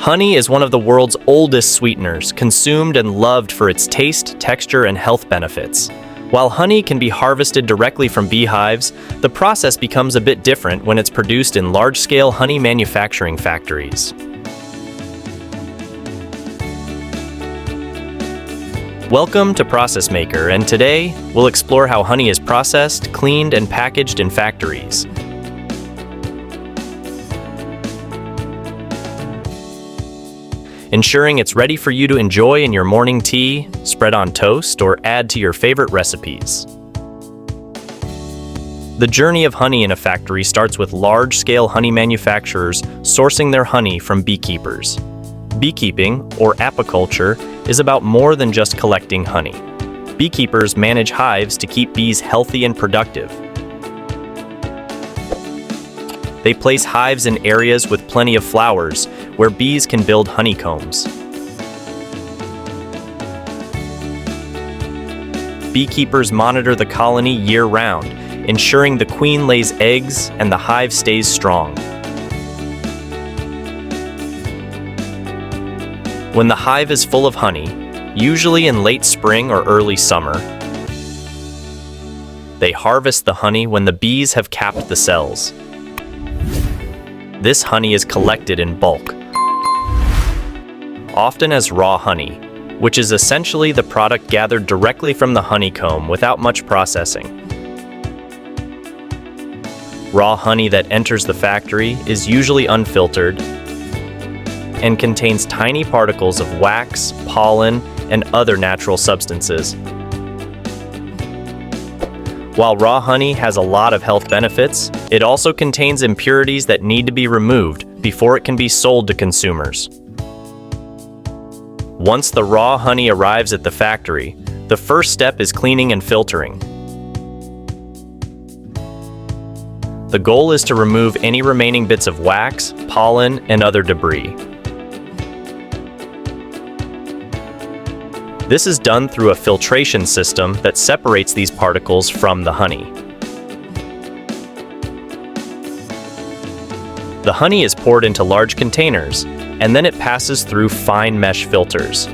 Honey is one of the world's oldest sweeteners, consumed and loved for its taste, texture, and health benefits. While honey can be harvested directly from beehives, the process becomes a bit different when it's produced in large-scale honey manufacturing factories. Welcome to Process Maker, and today we'll explore how honey is processed, cleaned, and packaged in factories. Ensuring it's ready for you to enjoy in your morning tea, spread on toast, or add to your favorite recipes. The journey of honey in a factory starts with large-scale honey manufacturers sourcing their honey from beekeepers. Beekeeping, or apiculture, is about more than just collecting honey. Beekeepers manage hives to keep bees healthy and productive. They place hives in areas with plenty of flowers, where bees can build honeycombs. Beekeepers monitor the colony year-round, ensuring the queen lays eggs and the hive stays strong. When the hive is full of honey, usually in late spring or early summer, they harvest the honey when the bees have capped the cells. This honey is collected in bulk, often as raw honey, which is essentially the product gathered directly from the honeycomb without much processing. Raw honey that enters the factory is usually unfiltered and contains tiny particles of wax, pollen, and other natural substances. While raw honey has a lot of health benefits, it also contains impurities that need to be removed before it can be sold to consumers. Once the raw honey arrives at the factory, the first step is cleaning and filtering. The goal is to remove any remaining bits of wax, pollen, and other debris. This is done through a filtration system that separates these particles from the honey. The honey is poured into large containers, and then it passes through fine mesh filters.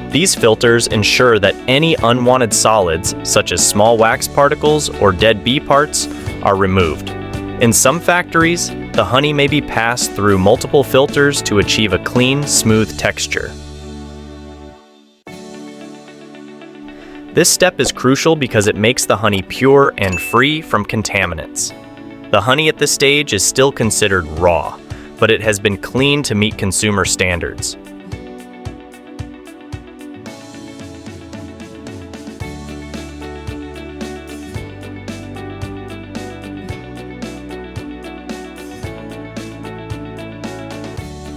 These filters ensure that any unwanted solids, such as small wax particles or dead bee parts, are removed. In some factories, the honey may be passed through multiple filters to achieve a clean, smooth texture. This step is crucial because it makes the honey pure and free from contaminants. The honey at this stage is still considered raw, but it has been cleaned to meet consumer standards.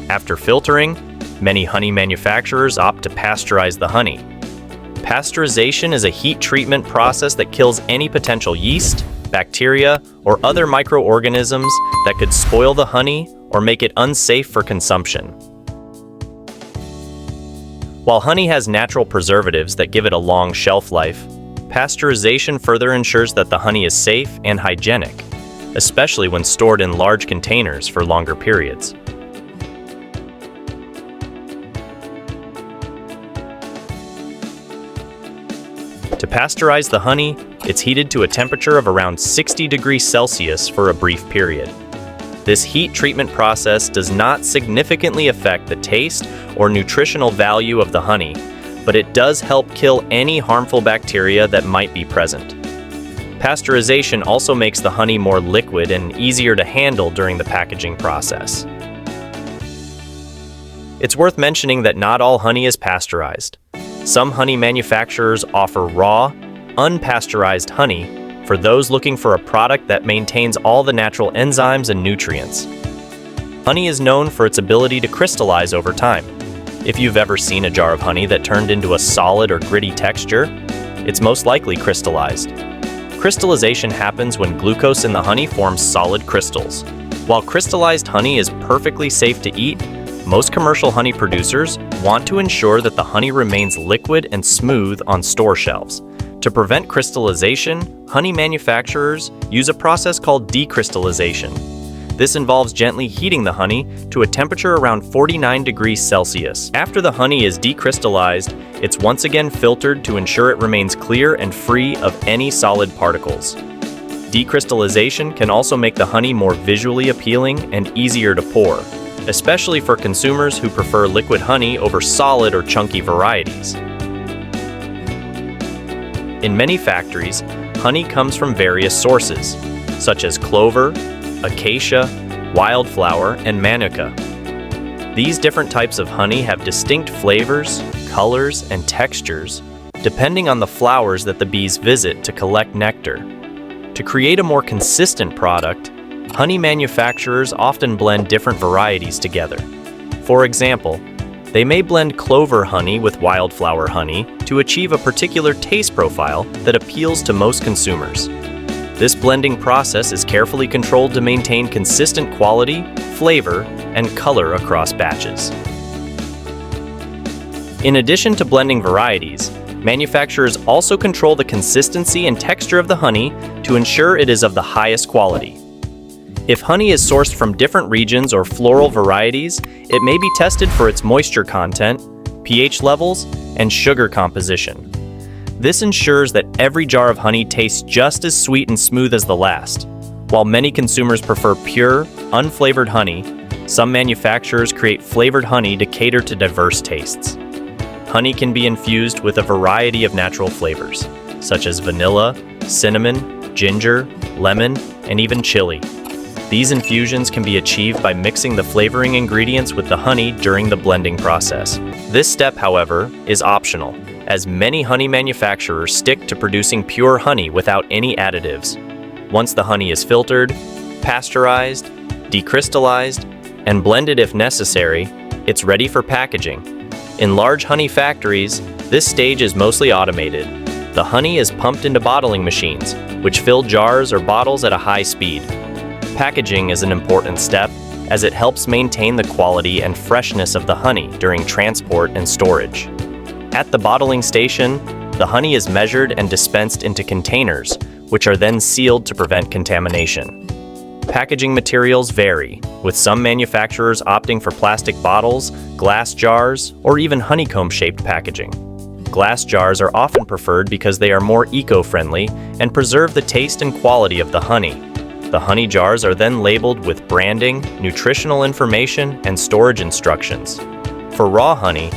After filtering, many honey manufacturers opt to pasteurize the honey. Pasteurization is a heat treatment process that kills any potential yeast, bacteria, or other microorganisms that could spoil the honey or make it unsafe for consumption. While honey has natural preservatives that give it a long shelf life, pasteurization further ensures that the honey is safe and hygienic, especially when stored in large containers for longer periods. To pasteurize the honey, it's heated to a temperature of around 60 degrees Celsius for a brief period. This heat treatment process does not significantly affect the taste or nutritional value of the honey, but it does help kill any harmful bacteria that might be present. Pasteurization also makes the honey more liquid and easier to handle during the packaging process. It's worth mentioning that not all honey is pasteurized. Some honey manufacturers offer raw, unpasteurized honey for those looking for a product that maintains all the natural enzymes and nutrients. Honey is known for its ability to crystallize over time. If you've ever seen a jar of honey that turned into a solid or gritty texture, it's most likely crystallized. Crystallization happens when glucose in the honey forms solid crystals. While crystallized honey is perfectly safe to eat, most commercial honey producers want to ensure that the honey remains liquid and smooth on store shelves. To prevent crystallization, honey manufacturers use a process called decrystallization. This involves gently heating the honey to a temperature around 49 degrees Celsius. After the honey is decrystallized, it's once again filtered to ensure it remains clear and free of any solid particles. Decrystallization can also make the honey more visually appealing and easier to pour, especially for consumers who prefer liquid honey over solid or chunky varieties. In many factories, honey comes from various sources, such as clover, acacia, wildflower, and manuka. These different types of honey have distinct flavors, colors, and textures, depending on the flowers that the bees visit to collect nectar. To create a more consistent product, honey manufacturers often blend different varieties together. For example, they may blend clover honey with wildflower honey to achieve a particular taste profile that appeals to most consumers. This blending process is carefully controlled to maintain consistent quality, flavor, and color across batches. In addition to blending varieties, manufacturers also control the consistency and texture of the honey to ensure it is of the highest quality. If honey is sourced from different regions or floral varieties, it may be tested for its moisture content, pH levels, and sugar composition. This ensures that every jar of honey tastes just as sweet and smooth as the last. While many consumers prefer pure, unflavored honey, some manufacturers create flavored honey to cater to diverse tastes. Honey can be infused with a variety of natural flavors, such as vanilla, cinnamon, ginger, lemon, and even chili. These infusions can be achieved by mixing the flavoring ingredients with the honey during the blending process. This step, however, is optional, as many honey manufacturers stick to producing pure honey without any additives. Once the honey is filtered, pasteurized, decrystallized, and blended if necessary, it's ready for packaging. In large honey factories, this stage is mostly automated. The honey is pumped into bottling machines, which fill jars or bottles at a high speed. Packaging is an important step, as it helps maintain the quality and freshness of the honey during transport and storage. At the bottling station, the honey is measured and dispensed into containers, which are then sealed to prevent contamination. Packaging materials vary, with some manufacturers opting for plastic bottles, glass jars, or even honeycomb-shaped packaging. Glass jars are often preferred because they are more eco-friendly and preserve the taste and quality of the honey. The honey jars are then labeled with branding, nutritional information, and storage instructions. For raw honey,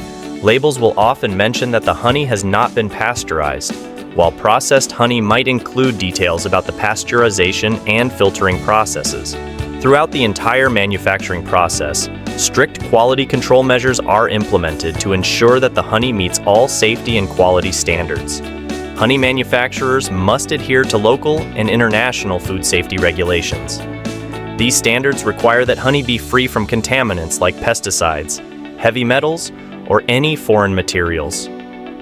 labels will often mention that the honey has not been pasteurized, while processed honey might include details about the pasteurization and filtering processes. Throughout the entire manufacturing process, strict quality control measures are implemented to ensure that the honey meets all safety and quality standards. Honey manufacturers must adhere to local and international food safety regulations. These standards require that honey be free from contaminants like pesticides, heavy metals, or any foreign materials.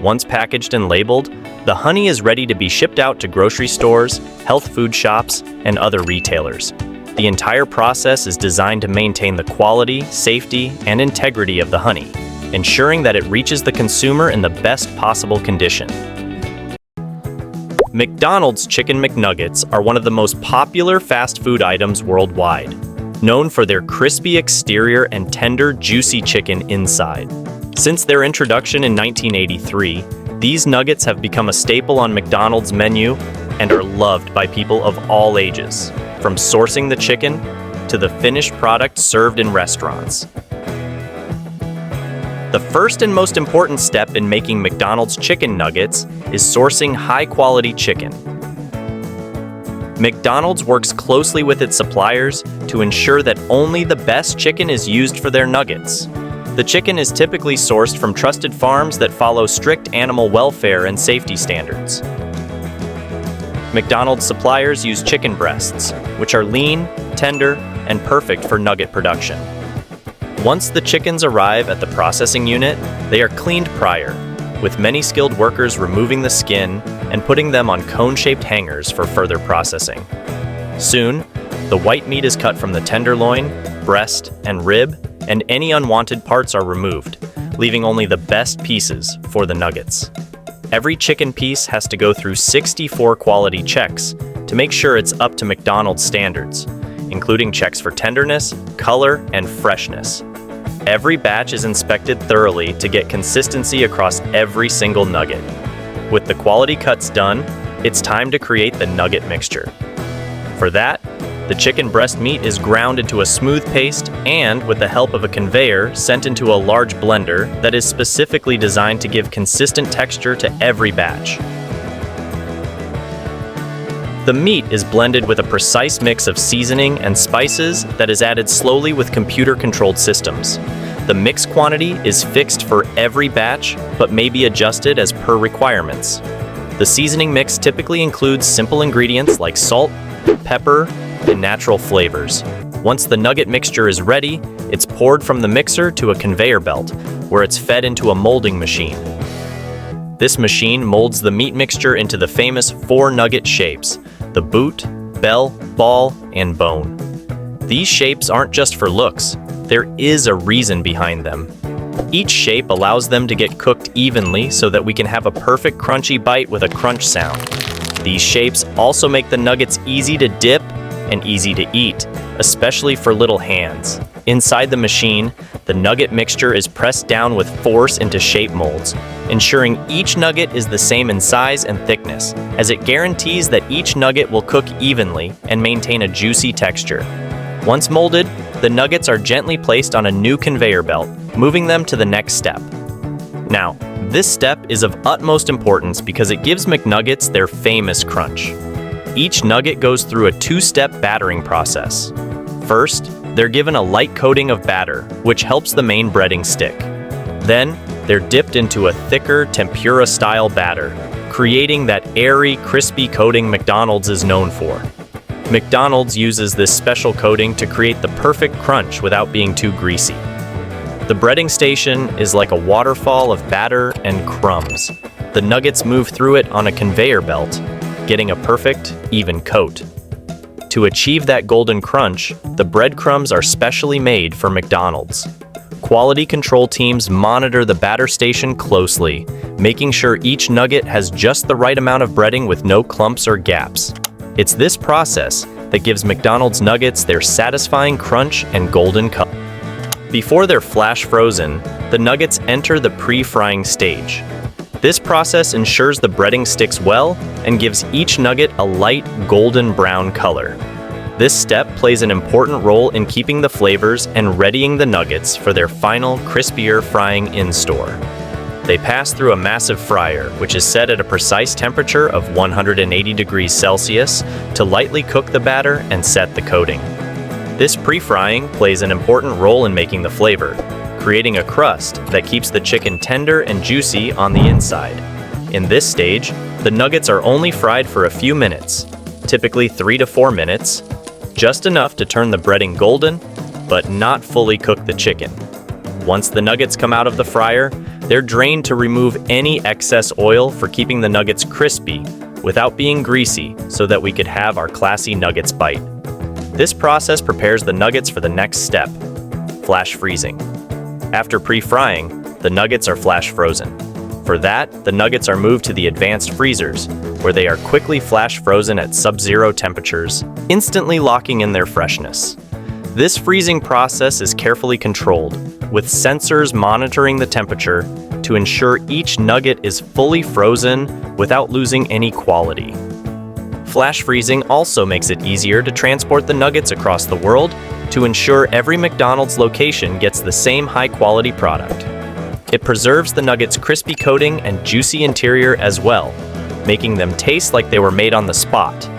Once packaged and labeled, the honey is ready to be shipped out to grocery stores, health food shops, and other retailers. The entire process is designed to maintain the quality, safety, and integrity of the honey, ensuring that it reaches the consumer in the best possible condition. McDonald's Chicken McNuggets are one of the most popular fast food items worldwide, known for their crispy exterior and tender, juicy chicken inside. Since their introduction in 1983, these nuggets have become a staple on McDonald's menu and are loved by people of all ages, from sourcing the chicken to the finished product served in restaurants. The first and most important step in making McDonald's chicken nuggets is sourcing high-quality chicken. McDonald's works closely with its suppliers to ensure that only the best chicken is used for their nuggets. The chicken is typically sourced from trusted farms that follow strict animal welfare and safety standards. McDonald's suppliers use chicken breasts, which are lean, tender, and perfect for nugget production. Once the chickens arrive at the processing unit, they are cleaned prior, with many skilled workers removing the skin and putting them on cone-shaped hangers for further processing. Soon, the white meat is cut from the tenderloin, breast, and rib, and any unwanted parts are removed, leaving only the best pieces for the nuggets. Every chicken piece has to go through 64 quality checks to make sure it's up to McDonald's standards, including checks for tenderness, color, and freshness. Every batch is inspected thoroughly to get consistency across every single nugget. With the quality cuts done, it's time to create the nugget mixture. For that, the chicken breast meat is ground into a smooth paste and, with the help of a conveyor, sent into a large blender that is specifically designed to give consistent texture to every batch. The meat is blended with a precise mix of seasoning and spices that is added slowly with computer-controlled systems. The mix quantity is fixed for every batch, but may be adjusted as per requirements. The seasoning mix typically includes simple ingredients like salt, pepper, and natural flavors. Once the nugget mixture is ready, it's poured from the mixer to a conveyor belt, where it's fed into a molding machine. This machine molds the meat mixture into the famous 4 nugget shapes: the boot, bell, ball, and bone. These shapes aren't just for looks, there is a reason behind them. Each shape allows them to get cooked evenly so that we can have a perfect crunchy bite with a crunch sound. These shapes also make the nuggets easy to dip and easy to eat, especially for little hands. Inside the machine, the nugget mixture is pressed down with force into shape molds, ensuring each nugget is the same in size and thickness, as it guarantees that each nugget will cook evenly and maintain a juicy texture. Once molded, the nuggets are gently placed on a new conveyor belt, moving them to the next step. Now, this step is of utmost importance because it gives McNuggets their famous crunch. Each nugget goes through a 2-step battering process. First, they're given a light coating of batter, which helps the main breading stick. Then, they're dipped into a thicker tempura-style batter, creating that airy, crispy coating McDonald's is known for. McDonald's uses this special coating to create the perfect crunch without being too greasy. The breading station is like a waterfall of batter and crumbs. The nuggets move through it on a conveyor belt, getting a perfect, even coat. To achieve that golden crunch, the breadcrumbs are specially made for McDonald's. Quality control teams monitor the batter station closely, making sure each nugget has just the right amount of breading with no clumps or gaps. It's this process that gives McDonald's nuggets their satisfying crunch and golden color. Before they're flash frozen, the nuggets enter the pre-frying stage. This process ensures the breading sticks well and gives each nugget a light golden brown color. This step plays an important role in keeping the flavors and readying the nuggets for their final crispier frying in-store. They pass through a massive fryer, which is set at a precise temperature of 180 degrees Celsius to lightly cook the batter and set the coating. This pre-frying plays an important role in making the flavor, creating a crust that keeps the chicken tender and juicy on the inside. In this stage, the nuggets are only fried for a few minutes, typically 3 to 4 minutes, just enough to turn the breading golden, but not fully cook the chicken. Once the nuggets come out of the fryer, they're drained to remove any excess oil for keeping the nuggets crispy without being greasy so that we could have our classy nuggets bite. This process prepares the nuggets for the next step, flash freezing. After pre-frying, the nuggets are flash frozen. For that, the nuggets are moved to the advanced freezers, where they are quickly flash frozen at sub-zero temperatures, instantly locking in their freshness. This freezing process is carefully controlled, with sensors monitoring the temperature to ensure each nugget is fully frozen without losing any quality. Flash freezing also makes it easier to transport the nuggets across the world to ensure every McDonald's location gets the same high-quality product. It preserves the nuggets' crispy coating and juicy interior as well, making them taste like they were made on the spot.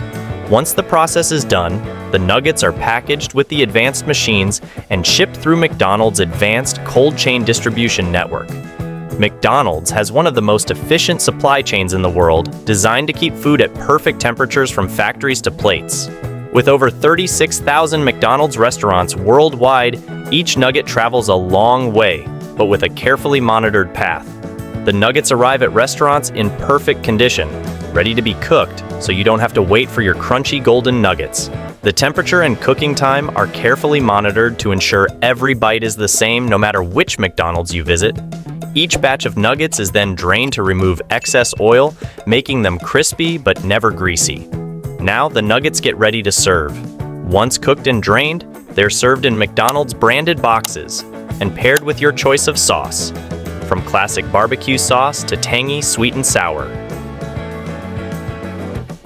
Once the process is done, the nuggets are packaged with the advanced machines and shipped through McDonald's advanced cold chain distribution network. McDonald's has one of the most efficient supply chains in the world, designed to keep food at perfect temperatures from factories to plates. With over 36,000 McDonald's restaurants worldwide, each nugget travels a long way, but with a carefully monitored path. The nuggets arrive at restaurants in perfect condition, ready to be cooked, so you don't have to wait for your crunchy golden nuggets. The temperature and cooking time are carefully monitored to ensure every bite is the same no matter which McDonald's you visit. Each batch of nuggets is then drained to remove excess oil, making them crispy but never greasy. Now the nuggets get ready to serve. Once cooked and drained, they're served in McDonald's branded boxes and paired with your choice of sauce, from classic barbecue sauce to tangy sweet and sour.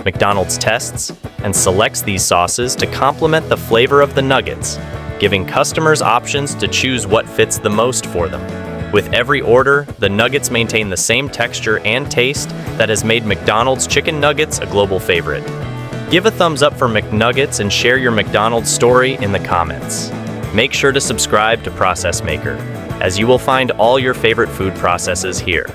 McDonald's tests and selects these sauces to complement the flavor of the nuggets, giving customers options to choose what fits the most for them. With every order, the nuggets maintain the same texture and taste that has made McDonald's chicken nuggets a global favorite. Give a thumbs up for McNuggets and share your McDonald's story in the comments. Make sure to subscribe to Process Maker, as you will find all your favorite food processes here.